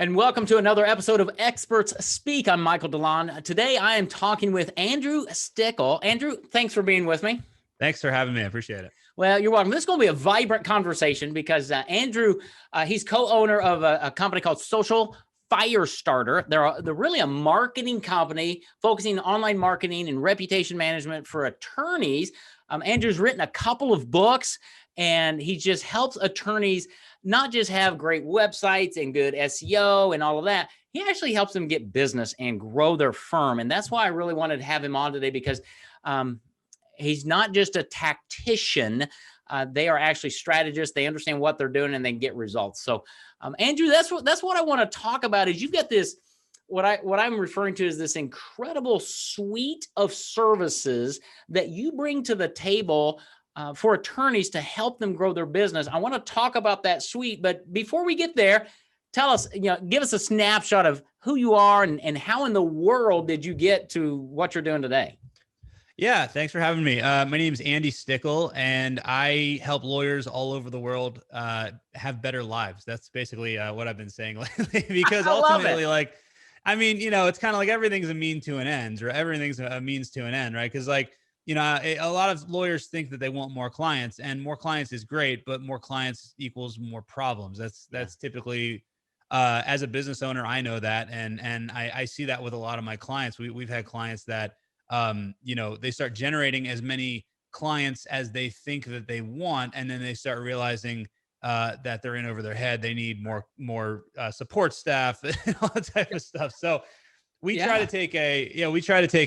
And welcome to another episode of Experts Speak. I'm Michael DeLon. Today I am talking with Andrew Stickel. Andrew, thanks for being with me. Thanks for having me. I appreciate it. Well, you're welcome. This is going to be a vibrant conversation because Andrew, he's co-owner of a company called Social Firestarter. They're really a marketing company focusing on online marketing and reputation management for attorneys. Andrew's written a couple of books, and he just helps attorneys not just have great websites and good SEO and all of that. He actually helps them get business and grow their firm. And that's why I really wanted to have him on today, because he's not just a tactician. They are actually strategists. They understand what they're doing and they get results. So, Andrew, that's what I want to talk about. Is you've got this, what I'm referring to is this incredible suite of services that you bring to the table for attorneys to help them grow their business. I want to talk about that suite, but before we get there, tell us, give us a snapshot of who you are and how in the world did you get to what you're doing today? Yeah, thanks for having me. My name is Andy Stickel, and I help lawyers all over the world have better lives. That's basically what I've been saying lately, because ultimately, it's kind of like everything's a mean to an end, or everything's a means to an end, right? Because a lot of lawyers think that they want more clients, and more clients is great, but more clients equals more problems. That's typically, as a business owner, I know that, and I see that with a lot of my clients. We've had clients that they start generating as many clients as they think that they want, and then they start realizing that they're in over their head. They need more support staff and all that type of stuff. So we try to take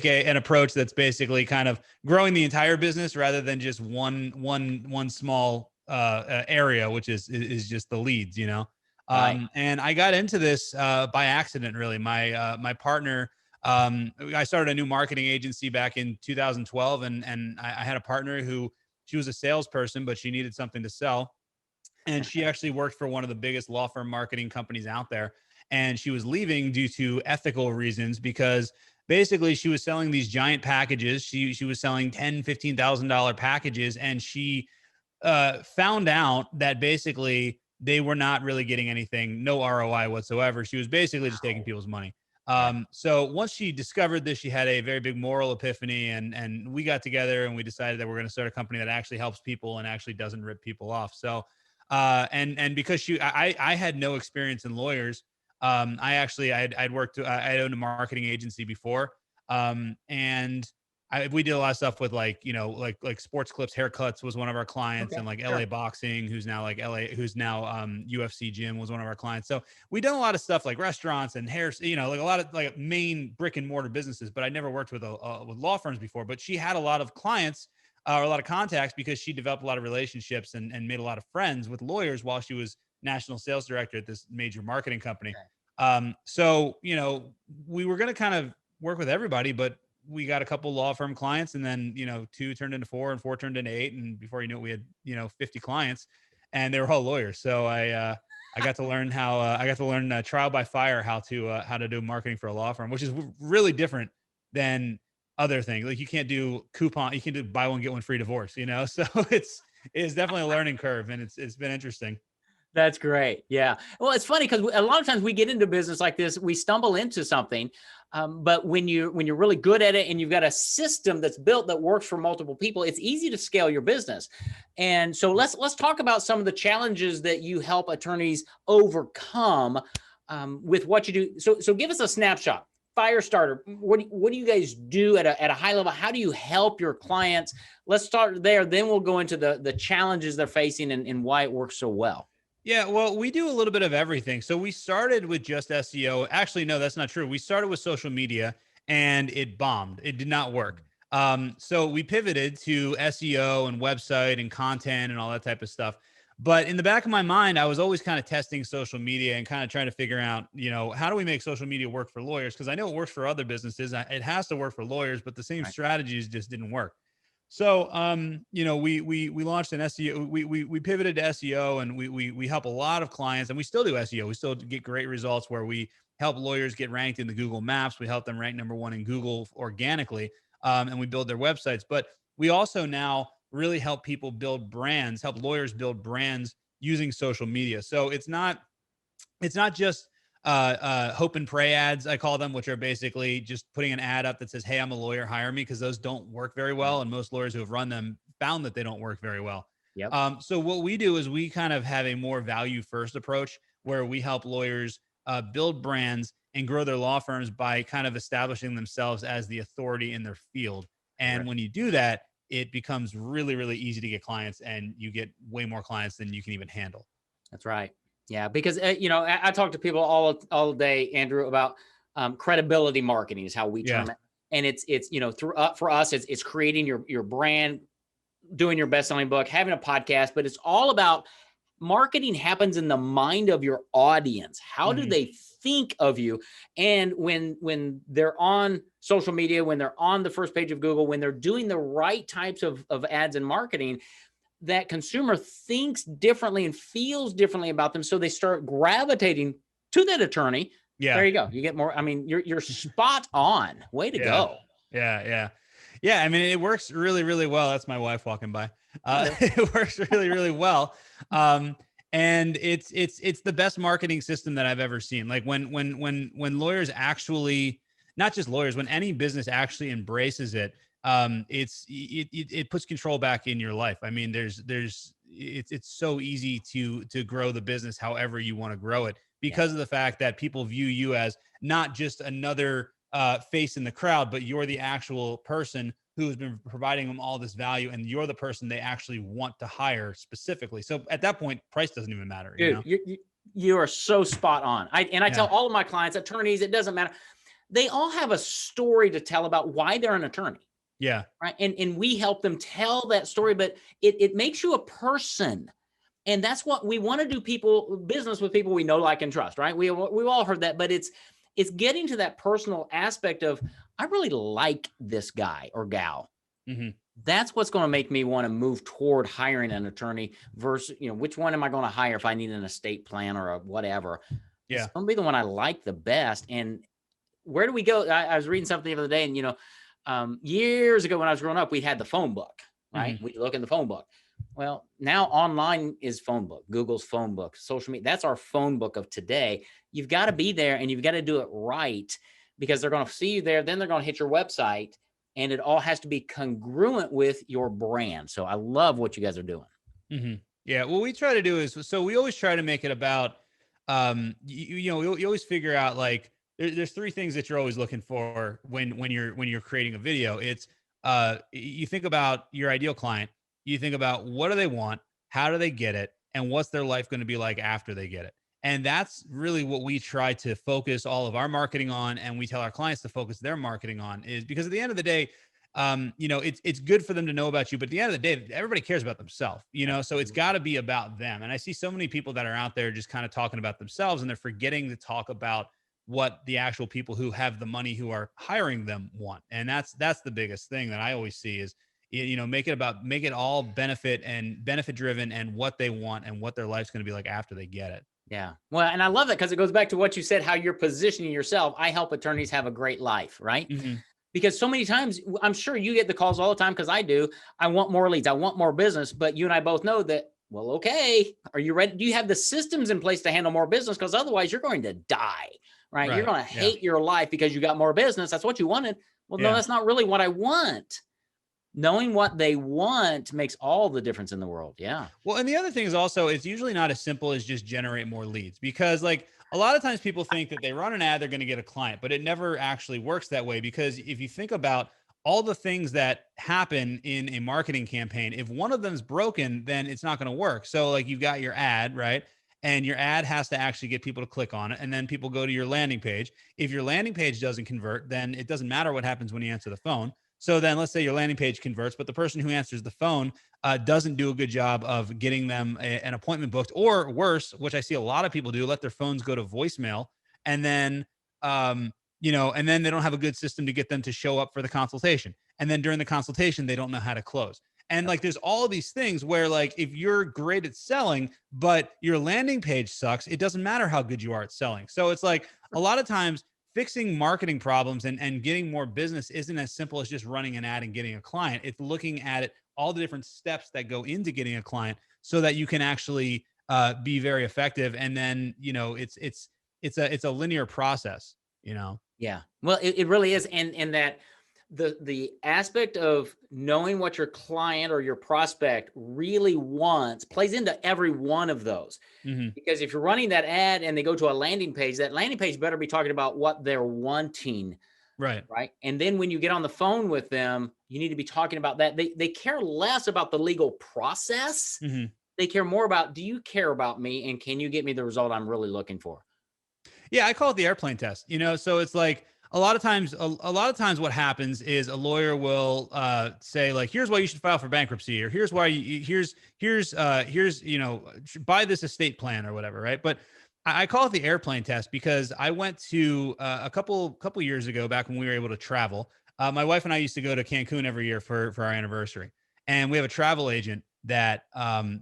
an approach that's basically kind of growing the entire business rather than just one small area, which is just the leads, Right. And I got into this by accident, really. My partner, I started a new marketing agency back in 2012, and I had a partner who, she was a salesperson, but she needed something to sell. And she actually worked for one of the biggest law firm marketing companies out there. And she was leaving due to ethical reasons, because basically she was selling these giant packages. She was selling $10,000, $15,000 packages. And she found out that basically they were not really getting anything, no ROI whatsoever. She was basically just taking people's money. So once she discovered this, she had a very big moral epiphany, and we got together and we decided that we're going to start a company that actually helps people and actually doesn't rip people off. So, and because I had no experience in lawyers. I'd worked, I owned a marketing agency before. And we did a lot of stuff with like Sports Clips Haircuts was one of our clients, Okay. and like Sure. LA Boxing, who's now UFC Gym, was one of our clients. So we done a lot of stuff like restaurants and hair, like a lot of like main brick and mortar businesses, but I never worked with with law firms before. But she had a lot of clients, or a lot of contacts, because she developed a lot of relationships and made a lot of friends with lawyers while she was national sales director at this major marketing company. So, we were going to kind of work with everybody, but we got a couple law firm clients, and then, two turned into four, and four turned into eight. And before you knew it, we had, 50 clients, and they were all lawyers. So I got to learn trial by fire, how to do marketing for a law firm, which is really different than other things. Like, you can't do you can do buy one, get one free divorce, so it's definitely a learning curve, and it's been interesting. That's great. Yeah. Well, it's funny because a lot of times we get into business like this, we stumble into something. But when you're really good at it and you've got a system that's built that works for multiple people, it's easy to scale your business. And so let's talk about some of the challenges that you help attorneys overcome with what you do. So give us a snapshot. Firestarter. What do you guys do at a high level? How do you help your clients? Let's start there. Then we'll go into the challenges they're facing and why it works so well. Yeah, well, we do a little bit of everything. So we started with just SEO. Actually, no, that's not true. We started with social media, and it bombed. It did not work. So we pivoted to SEO and website and content and all that type of stuff. But in the back of my mind, I was always kind of testing social media and kind of trying to figure out, how do we make social media work for lawyers? Because I know it works for other businesses. It has to work for lawyers, but the same Right. strategies just didn't work. So, we launched an SEO. We pivoted to SEO, and we help a lot of clients, and we still do SEO. We still get great results where we help lawyers get ranked in the Google Maps. We help them rank number one in Google organically, and we build their websites. But we also now really help people build brands, help lawyers build brands using social media. So it's not just hope and pray ads, I call them, which are basically just putting an ad up that says, "Hey, I'm a lawyer, hire me," because those don't work very well. And most lawyers who have run them found that they don't work very well. Yep. So what we do is we kind of have a more value first approach where we help lawyers build brands and grow their law firms by kind of establishing themselves as the authority in their field. And Correct. when you do that, it becomes really, really easy to get clients, and you get way more clients than you can even handle. That's right. Yeah, because I talk to people all day, Andrew, about credibility marketing is how we Yeah. term it, and it's through for us, it's creating your brand, doing your best-selling book, having a podcast, but it's all about marketing happens in the mind of your audience. How do Mhm. they think of you? And when they're on social media, when they're on the first page of Google, when they're doing the right types of ads and marketing, that consumer thinks differently and feels differently about them. So they start gravitating to that attorney. Yeah. There you go. You get more. I mean, you're spot on. Way to Yeah. go. Yeah. Yeah. Yeah. I mean, it works really, really well. That's my wife walking by. Okay. It works really, really well. And it's the best marketing system that I've ever seen. Like when lawyers actually, not just lawyers, when any business actually embraces it, it puts control back in your life. I mean, it's so easy to grow the business however you want to grow it, Yeah. because of the fact that people view you as not just another face in the crowd, but you're the actual person who's been providing them all this value, and you're the person they actually want to hire specifically. So at that point, price doesn't even matter, you Dude, know? you are so spot on. I tell Yeah. all of my clients, attorneys, it doesn't matter. They all have a story to tell about why they're an attorney. Yeah. Right. And we help them tell that story, but it makes you a person. And that's what we want to do, business with people we know, like, and trust, right? We've all heard that, but it's getting to that personal aspect of, I really like this guy or gal. Hmm. That's what's going to make me want to move toward hiring an attorney versus, which one am I going to hire if I need an estate plan or a whatever? It's Yeah. going to be the one I like the best. And where do we go? I was reading something the other day, and years ago when I was growing up, we had the phone book, right? Hmm. We look in the phone book. Well, now online is phone book, Google's phone book, social media. That's our phone book of today. You've got to be there, and you've got to do it right, because they're going to see you there. Then they're going to hit your website, and it all has to be congruent with your brand. So I love what you guys are doing. Hmm. Yeah. What we try to do is, so we always try to make it about, you always figure out, like, there's three things that you're always looking for when you're creating a video. It's you think about your ideal client, you think about what do they want, how do they get it, and what's their life going to be like after they get it. And that's really what we try to focus all of our marketing on, and we tell our clients to focus their marketing on, is because at the end of the day, it's good for them to know about you, but at the end of the day, everybody cares about themselves, so it's got to be about them. And I see so many people that are out there just kind of talking about themselves, and they're forgetting to talk about what the actual people who have the money, who are hiring them, want. And that's the biggest thing that I always see is, make it all benefit driven, and what they want and what their life's going to be like after they get it. Yeah. Well, and I love that, because it goes back to what you said, how you're positioning yourself. I help attorneys have a great life, right? Hmm. Because so many times, I'm sure you get the calls all the time, because I do. I want more leads. I want more business. But you and I both know that, well, okay, are you ready? Do you have the systems in place to handle more business? Because otherwise you're going to die, right? You're Right. going to Yeah. hate your life because you got more business. That's what you wanted. Well, no, Yeah. that's not really what I want. Knowing what they want makes all the difference in the world. Yeah. Well, and the other thing is also, it's usually not as simple as just generate more leads, because, like, a lot of times people think that they run an ad, they're going to get a client, but it never actually works that way. Because if you think about all the things that happen in a marketing campaign, if one of them's broken, then it's not going to work. So, like, you've got your ad, right? And your ad has to actually get people to click on it. And then people go to your landing page. If your landing page doesn't convert, then it doesn't matter what happens when you answer the phone. So then let's say your landing page converts, but the person who answers the phone doesn't do a good job of getting them an appointment booked, or worse, which I see a lot of people do, let their phones go to voicemail, and then, and then they don't have a good system to get them to show up for the consultation. And then during the consultation, they don't know how to close. And, like, there's all of these things where, like, if you're great at selling, but your landing page sucks, it doesn't matter how good you are at selling. So it's like, a lot of times, fixing marketing problems and getting more business isn't as simple as just running an ad and getting a client. It's looking at it, all the different steps that go into getting a client, so that you can actually be very effective. And then, it's a linear process, you know? Yeah. Well, it really is. And that the aspect of knowing what your client or your prospect really wants plays into every one of those. Hmm. Because if you're running that ad and they go to a landing page, that landing page better be talking about what they're wanting. Right. Right. And then when you get on the phone with them, you need to be talking about that. They care less about the legal process. Hmm. They care more about, do you care about me? And can you get me the result I'm really looking for? Yeah, I call it the airplane test. So it's like a lot of times what happens is a lawyer will say like, here's why you should file for bankruptcy, or here's why here's buy this estate plan or whatever, right? But I call it the airplane test because I went to a couple years ago, back when we were able to travel. My wife and I used to go to Cancun every year for our anniversary, and we have a travel agent that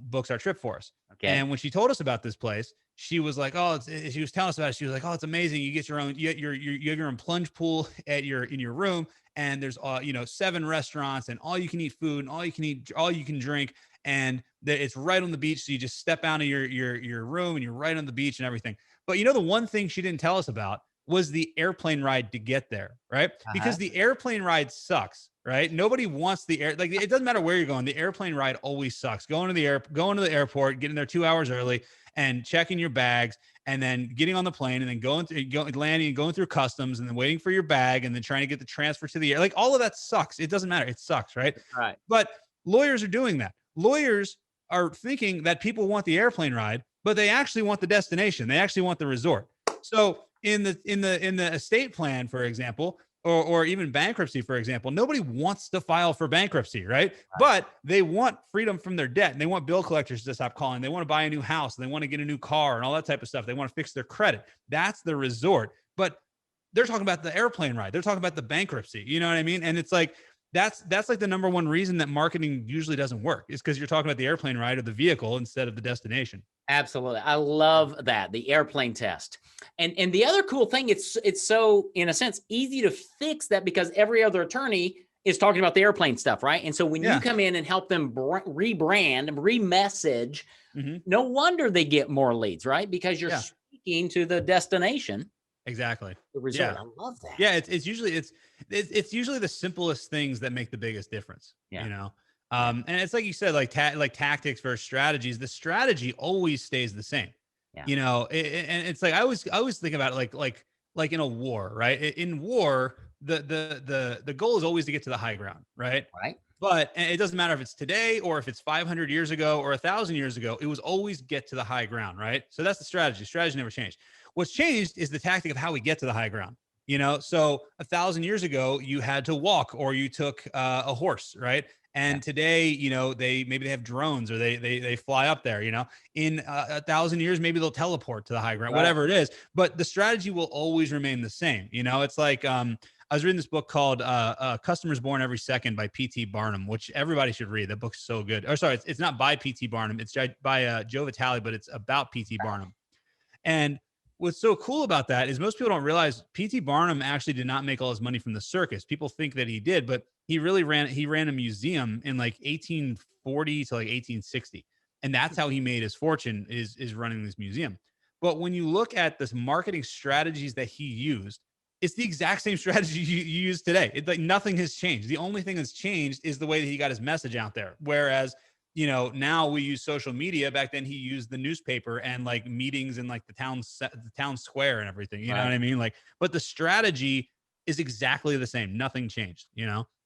books our trip for us. Okay. And when she told us about this place, she was like, "Oh," she was telling us about it. She was like, "Oh, it's amazing. You get your own, you have your own plunge pool in your room, and there's 7 restaurants, and all you can eat food, and all you can drink, and it's right on the beach. So you just step out of your room, and you're right on the beach and everything." But the one thing she didn't tell us about was the airplane ride to get there, right? Uh-huh. Because the airplane ride sucks, right? Nobody wants like, it doesn't matter where you're going. The airplane ride always sucks. Going to the airport, getting there 2 hours early, and checking your bags, and then getting on the plane, and then landing and going through customs, and then waiting for your bag, and then trying to get the transfer to the air. Like, all of that sucks. It doesn't matter. It sucks, right? Right. But lawyers are doing that. Lawyers are thinking that people want the airplane ride, but they actually want the destination. They actually want the resort. So in the estate plan, for example, or even bankruptcy, for example, nobody wants to file for bankruptcy, right? But they want freedom from their debt, and they want bill collectors to stop calling. They want to buy a new house, and they want to get a new car, and all that type of stuff. They want to fix their credit. That's the resort. But they're talking about the airplane ride. They're talking about the bankruptcy. You know what I mean? And it's like, that's like the number one reason that marketing usually doesn't work, is because you're talking about the airplane ride or the vehicle instead of the destination. Absolutely. I love that. The airplane test. And the other cool thing, it's so, in a sense, easy to fix that, because every other attorney is talking about the airplane stuff, right? And so when you Yeah. come in and help them rebrand, remessage, Hmm. no wonder they get more leads, right? Because you're Yeah. speaking to the destination, Exactly. the resort. Yeah. I love that. Yeah, it's usually the simplest things that make the biggest difference, Yeah. Yeah. And it's like you said, like tactics versus strategies. The strategy always stays the same. Yeah. And it's like, I always think about it like in a war, right? In war, the goal is always to get to the high ground, right? Right. But it doesn't matter if it's today or if it's 500 years ago or 1,000 years ago. It was always get to the high ground, right? So that's the strategy. Strategy never changed. What's changed is the tactic of how we get to the high ground. So 1,000 years ago, you had to walk, or you took a horse, right? And today, they have drones, or they fly up there. In 1,000 years, maybe they'll teleport to the high ground, Right. whatever it is. But the strategy will always remain the same. It's like, I was reading this book called "Customers Born Every Second" by P.T. Barnum, which everybody should read. That book's so good. Or sorry, it's not by P.T. Barnum. It's by Joe Vitale, but it's about P.T. Barnum. And what's so cool about that is most people don't realize P.T. Barnum actually did not make all his money from the circus. People think that he did, but he ran a museum in like 1840 to like 1860. And that's how he made his fortune, is running this museum. But when you look at this marketing strategies that he used, it's the exact same strategy you use today. It's like nothing has changed. The only thing that's changed is the way that he got his message out there. Whereas, now we use social media. Back then he used the newspaper and like meetings in like the town square and everything. You know what I mean? Like, but the strategy is exactly the same. Nothing changed,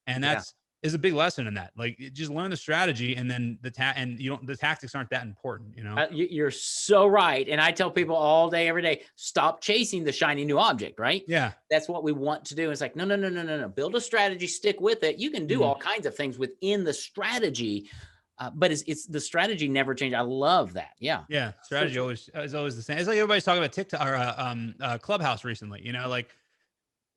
and that's is a big lesson in that. Like, just learn the strategy, and then the tactics aren't that important, You're so right. And I tell people all day, every day, stop chasing the shiny new object, right? Yeah. That's what we want to do. It's like, no. Build a strategy, stick with it. You can do all kinds of things within the strategy, but it's the strategy never changed. I love that. Yeah. Yeah. Strategy is always the same. It's like everybody's talking about TikTok or Clubhouse recently, like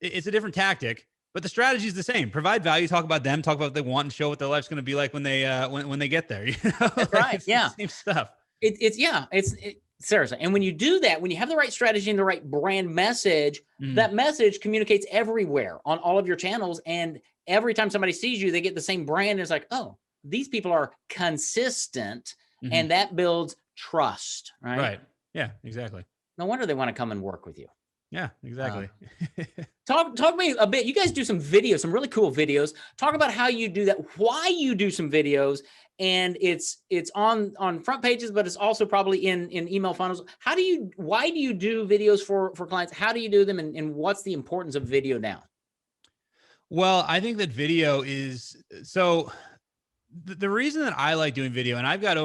it's a different tactic, but the strategy is the same. Provide value, talk about them, talk about what they want, and show what their life's going to be like when they when they get there. That's right. It's Yeah. the same stuff. It's seriously. And when you do that, when you have the right strategy and the right brand message, Mm. that message communicates everywhere on all of your channels. And every time somebody sees you, they get the same brand. And it's like, oh, these people are consistent, Mhm. and that builds trust, right? Right. Yeah, exactly. No wonder they want to come and work with you. Yeah, Uh, exactly. talk to me a bit. You guys do some videos, some really cool videos. Talk about how you do that, why you do some videos, and it's on front pages, but it's also probably in email funnels. Why do you do videos for clients? How do you do them, and what's the importance of video now? Well, I think that video is so the reason that I like doing video, and I've got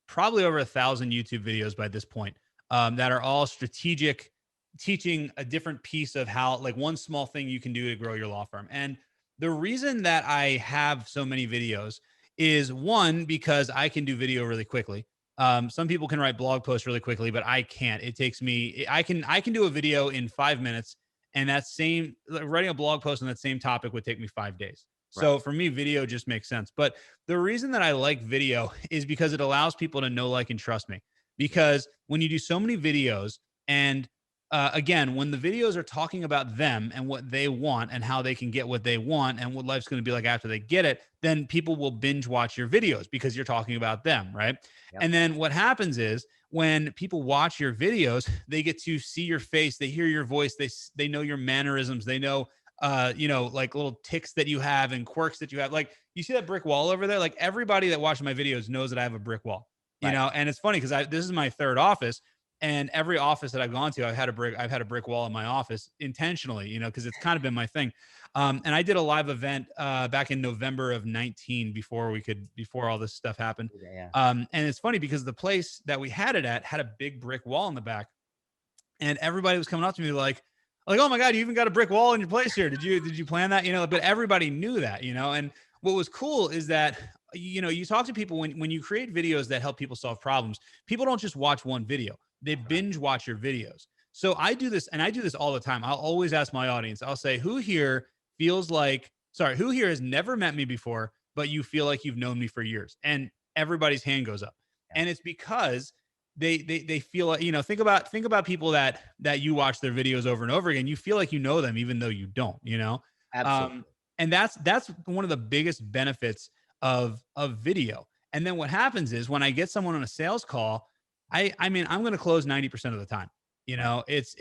probably over 1,000 YouTube videos by this point, that are all strategic, teaching a different piece of how, like, one small thing you can do to grow your law firm. And the reason that I have so many videos is, one, because I can do video really quickly. Some people can write blog posts really quickly, but I can't. It takes me. I can do a video in 5 minutes, and that same, like, writing a blog post on that same topic would take me 5 days. Right. So for me, video just makes sense. But the reason that I like video is because it allows people to know, like, and trust me. Because when you do so many videos, and again, when the videos are talking about them and what they want and how they can get what they want and what life's going to be like after they get it, then people will binge watch your videos because you're talking about them, right? Yep. And then what happens is, when people watch your videos, they get to see your face, they hear your voice, they know your mannerisms, they know like little ticks that you have and quirks that you have. Like, you see that brick wall over there? Like, everybody that watches my videos knows that I have a brick wall, Right. and it's funny because this is my third office, and every office that I've gone to, I've had a brick wall in my office intentionally, because it's kind of been my thing. And I did a live event back in November of 19 before all this stuff happened. Yeah. And it's funny because the place that we had it at had a big brick wall in the back, and everybody was coming up to me like, oh my God, you even got a brick wall in your place here. Did you plan that? But everybody knew that, and what was cool is that, you talk to people when you create videos that help people solve problems, people don't just watch one video, they binge watch your videos. So I do this, and I do this all the time. I'll always ask my audience, I'll say, who here has never met me before, but you feel like you've known me for years? And everybody's hand goes up. Yeah. And it's because they feel like, think about people that you watch their videos over and over again. You feel like you know them even though you don't. Absolutely. And that's one of the biggest benefits of video. And then what happens is, when I get someone on a sales call, I mean, I'm going to close 90% of the time. It's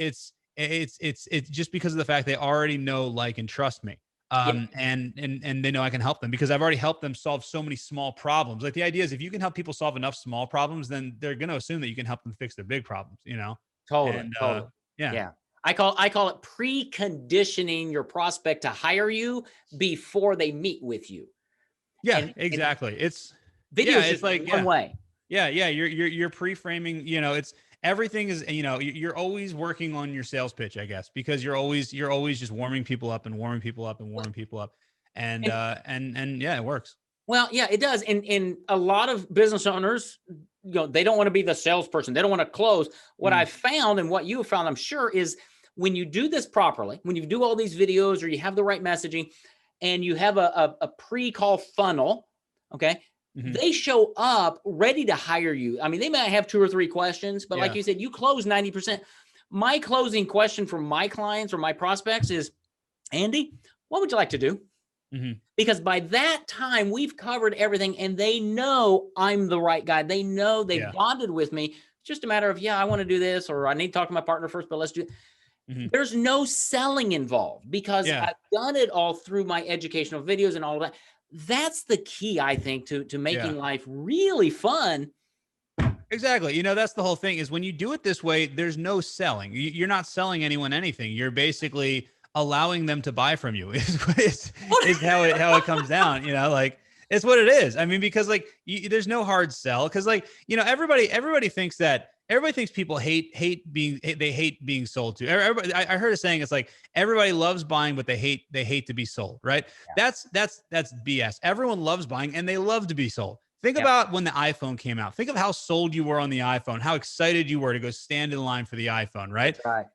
just because of the fact they already know, like, and trust me. Yeah. And they know I can help them because I've already helped them solve so many small problems. Like, the idea is, if you can help people solve enough small problems, then they're going to assume that you can help them fix their big problems. Totally. And Totally. yeah. Yeah. I call it preconditioning your prospect to hire you before they meet with you. Yeah, And exactly. video is It's just like, one way. Yeah. You're pre-framing, it's everything is, you're always working on your sales pitch, I guess, because you're always just warming people up and warming people up and warming people up. And And yeah, it works. well, yeah, it does. And a lot of business owners, they don't want to be the salesperson. They don't want to close. What Mm. I've found, and what you have found, I'm sure, is when you do this properly, when you do all these videos, or you have the right messaging, and you have a pre-call funnel, okay, Mhm. they show up ready to hire you. I mean, they might have 2 or 3 questions, but like Yeah. you said, you close 90%. My closing question for my clients or my prospects is, Andy, what would you like to do? Mhm. Because by that time, we've covered everything, and they know I'm the right guy. They know they've Yeah. bonded with me. It's just a matter of, yeah, I want to do this, or I need to talk to my partner first, but let's do it. Mhm. There's no selling involved because Yeah. I've done it all through my educational videos and all of that. That's the key, I think, to Yeah. making life really fun. Exactly. That's the whole thing, is when you do it this way, there's no selling. You're not selling anyone anything. You're basically allowing them to buy from you is how it comes down, like, it's what it is. I mean, because, like, there's no hard sell. Cause, like, everybody thinks people hate being sold to. Everybody, I heard a saying, it's like, everybody loves buying, but they hate to be sold. Right. Yeah. That's BS. Everyone loves buying and they love to be sold. Think Yep. about when the iPhone came out. Think of how sold you were on the iPhone, how excited you were to go stand in line for the iPhone, right? That's right.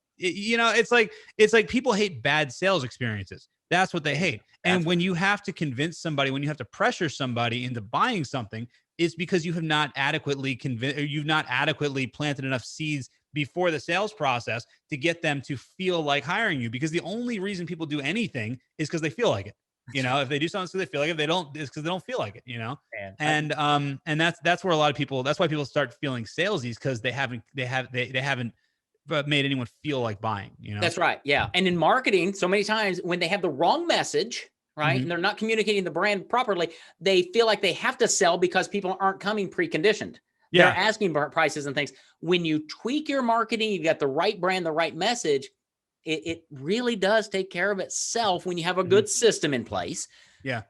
It's like people hate bad sales experiences. That's what they hate. And That's when you have to convince somebody, when you have to pressure somebody into buying something, it's because you have not adequately convinced, or you've not adequately planted enough seeds before the sales process to get them to feel like hiring you. Because the only reason people do anything is because they feel like it. If they do something so they feel like it, they don't, it's because they don't feel like it. man. And that's where a lot of people, that's why people start feeling salesy, because they haven't made anyone feel like buying, you know? That's right. Yeah. And in marketing, so many times when they have the wrong message, right, and they're not communicating the brand properly, they feel like they have to sell because people aren't coming preconditioned. They're Yeah. asking for prices and things. When you tweak your marketing, you've got the right brand, the right message, it really does take care of itself when you have a good system in place. Yeah.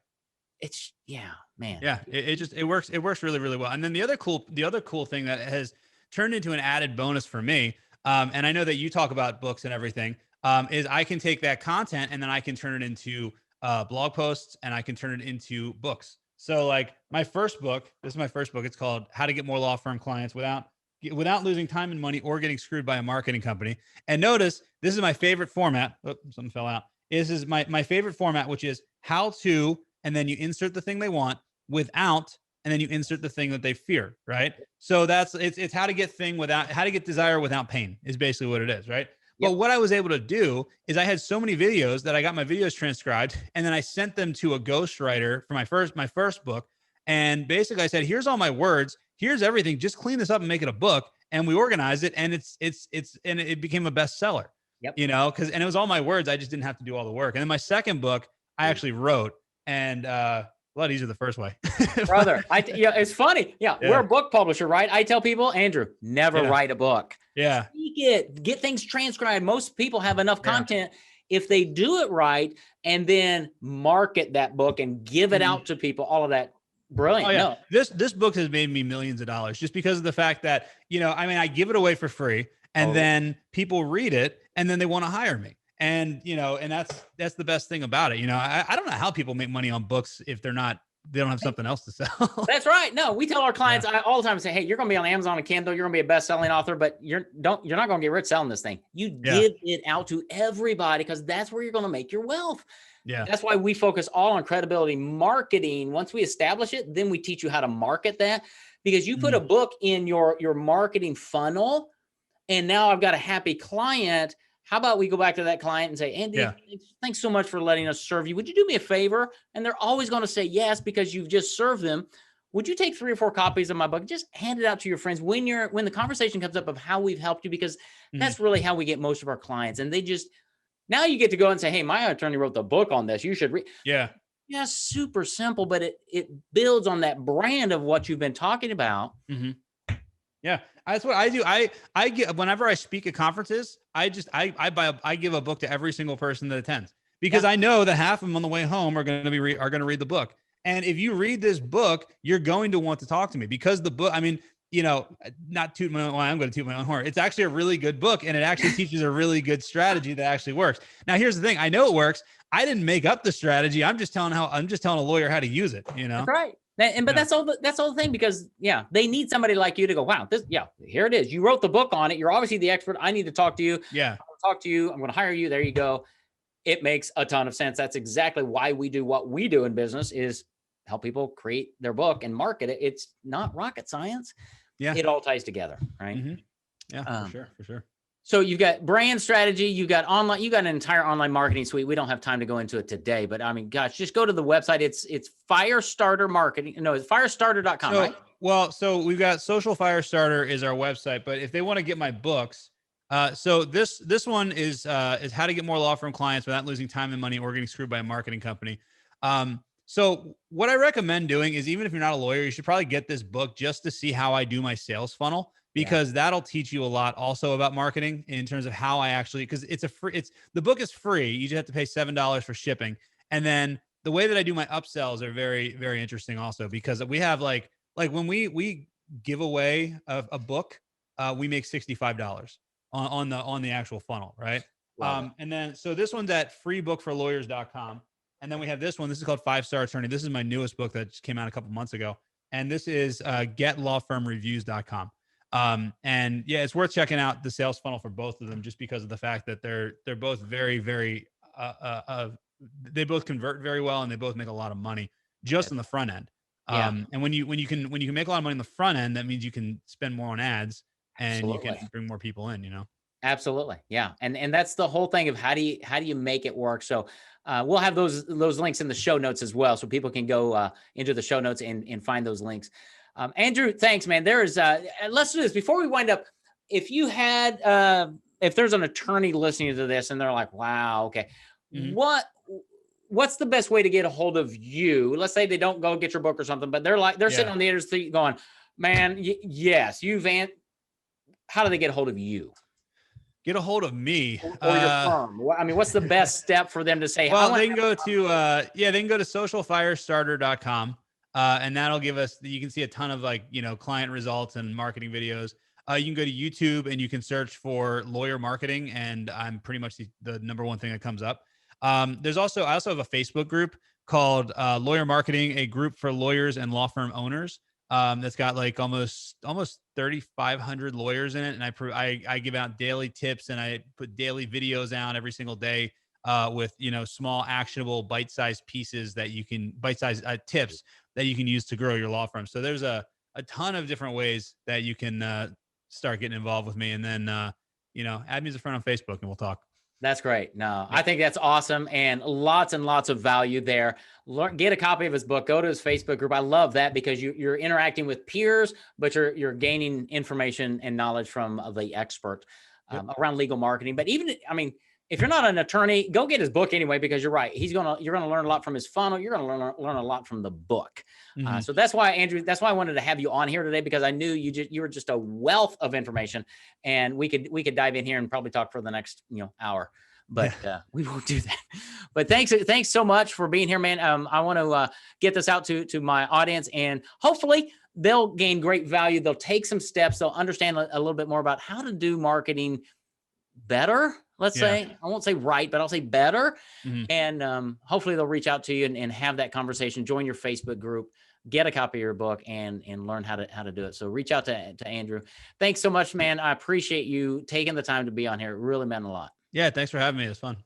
It's, yeah, man. Yeah. It works. It works really, really well. And then the other cool thing that has turned into an added bonus for me, and I know that you talk about books and everything, is I can take that content and then I can turn it into blog posts, and I can turn it into books. So like my first book, this is my first book. It's called How to Get More Law Firm Clients Without Losing Time and Money or Getting Screwed by a Marketing Company. And notice this is my favorite format. Oh, something fell out. This is my favorite format, which is how to, and then you insert the thing they want, without, and then you insert the thing that they fear, right? So it's how to get desire without pain is basically what it is, right? But what I was able to do is I had so many videos that I got my videos transcribed, and then I sent them to a ghostwriter for my first book. And basically I said, here's all my words, here's everything, just clean this up and make it a book. And we organized it, and it became a bestseller. You know, and it was all my words. I just didn't have to do all the work. And then my second book, I actually wrote, and a lot easier the first way. Brother, it's funny. Yeah, we're a book publisher, right? I tell people, Andrew, never write a book. Yeah. Get things transcribed. Most people have enough content if they do it right, and then market that book and give it out to people. All of that. Brilliant. Oh, yeah. No. This book has made me millions of dollars just because of the fact that, you know, I mean, I give it away for free, and then people read it, and then they want to hire me. And, you know, and that's the best thing about it. You know, I don't know how people make money on books if they don't have something else to sell. That's right. No, we tell our clients all the time, say, hey, you're going to be on Amazon and Kindle. You're going to be a best-selling author, but you're not going to get rich selling this thing. You give it out to everybody, because that's where you're going to make your wealth. Yeah. That's why we focus all on credibility marketing. Once we establish it, then we teach you how to market that, because you put a book in your marketing funnel, and now I've got a happy client. How about we go back to that client and say, Andy, thanks so much for letting us serve you. Would you do me a favor? And they're always going to say yes, because you've just served them. Would you take 3 or 4 copies of my book? Just hand it out to your friends when the conversation comes up of how we've helped you, because that's really how we get most of our clients. And now you get to go and say, hey, my attorney wrote the book on this. You should read. Yeah. Yeah, super simple, but it builds on that brand of what you've been talking about. Yeah, that's what I do. I get, whenever I speak at conferences, I give a book to every single person that attends, because I know that half of them on the way home are going to read the book. And if you read this book, you're going to want to talk to me, because the book, I mean, you know, I'm going to toot my own horn. It's actually a really good book, and it actually teaches a really good strategy that actually works. Now, here's the thing. I know it works. I didn't make up the strategy. I'm just telling a lawyer how to use it, you know? That's right. But that's all the thing, because they need somebody like you to go, wow, here it is. You wrote the book on it. You're obviously the expert. I need to talk to you. Yeah. I'm going to talk to you. I'm going to hire you. There you go. It makes a ton of sense. That's exactly why we do what we do in business, is help people create their book and market it. It's not rocket science. Yeah. It all ties together. Right. Yeah, for sure. So you've got brand strategy, you got online, you got an entire online marketing suite. We don't have time to go into it today, but I mean, gosh, just go to the website. It's Firestarter Marketing. No, it's firestarter.com, right? Well, so we've got Social Firestarter is our website, but if they want to get my books, so this one is How to Get More Law Firm Clients Without Losing Time and Money or Getting Screwed by a Marketing Company. So what I recommend doing is, even if you're not a lawyer, you should probably get this book just to see how I do my sales funnel, because that'll teach you a lot also about marketing in terms of how I actually, because the book is free. You just have to pay $7 for shipping. And then the way that I do my upsells are very, very interesting also, because we have like when we give away a book, we make $65 on the actual funnel. Right. And then, so this one's at freebookforlawyers.com. And then we have this one. This is called 5-Star Attorney. This is my newest book that just came out a couple months ago. And this is getlawfirmreviews.com. And yeah, it's worth checking out the sales funnel for both of them, just because of the fact that they're both very, very, they both convert very well, and they both make a lot of money just on the front end. And when you can make a lot of money on the front end, that means you can spend more on ads, and you can bring more people in, you know? Absolutely. Yeah. And that's the whole thing of how do you make it work? So we'll have those links in the show notes as well, so people can go into the show notes and find those links. Andrew, thanks, man. Let's do this before we wind up. If you had if there's an attorney listening to this and they're like, wow, okay, Mhm. what's the best way to get a hold of you? Let's say they don't go get your book or something, but they're sitting Yeah. on the editor's seat going, man, yes, how do they get a hold of you Get a hold of me. or your firm? I mean, what's the best step for them to say, I Well, want they to can have a go to yeah, they can go to socialfirestarter.com. And that'll give us, you can see a ton of like, client results and marketing videos. You can go to YouTube and you can search for lawyer marketing, and I'm pretty much the number one thing that comes up. I also have a Facebook group called Lawyer Marketing, a group for lawyers and law firm owners. That's got like almost 3,500 lawyers in it, and I give out daily tips, and I put daily videos out every single day with small actionable bite-sized pieces that you can bite-sized tips that you can use to grow your law firm. So there's a ton of different ways that you can start getting involved with me, and then add me as a friend on Facebook, and we'll talk. That's great. No, I Yep. think that's awesome and lots of value there. Get a copy of his book. Go to his Facebook group. I love that because you're interacting with peers, but you're gaining information and knowledge from the expert Yep. around legal marketing. But even, I mean, if you're not an attorney, go get his book anyway, because you're right. You're gonna learn a lot from his funnel. You're gonna learn a lot from the book. Mhm. So that's why, Andrew, that's why I wanted to have you on here today, because I knew you were just a wealth of information, and we could dive in here and probably talk for the next hour. But we won't do that. But thanks so much for being here, man. I want to get this out to my audience, and hopefully they'll gain great value. They'll take some steps. They'll understand a little bit more about how to do marketing better. Let's Yeah. say, I won't say right, but I'll say better. Mhm. And hopefully they'll reach out to you and have that conversation. Join your Facebook group, get a copy of your book, and learn how to do it. So reach out to Andrew. Thanks so much, man. I appreciate you taking the time to be on here. It really meant a lot. Yeah. Thanks for having me. It was fun.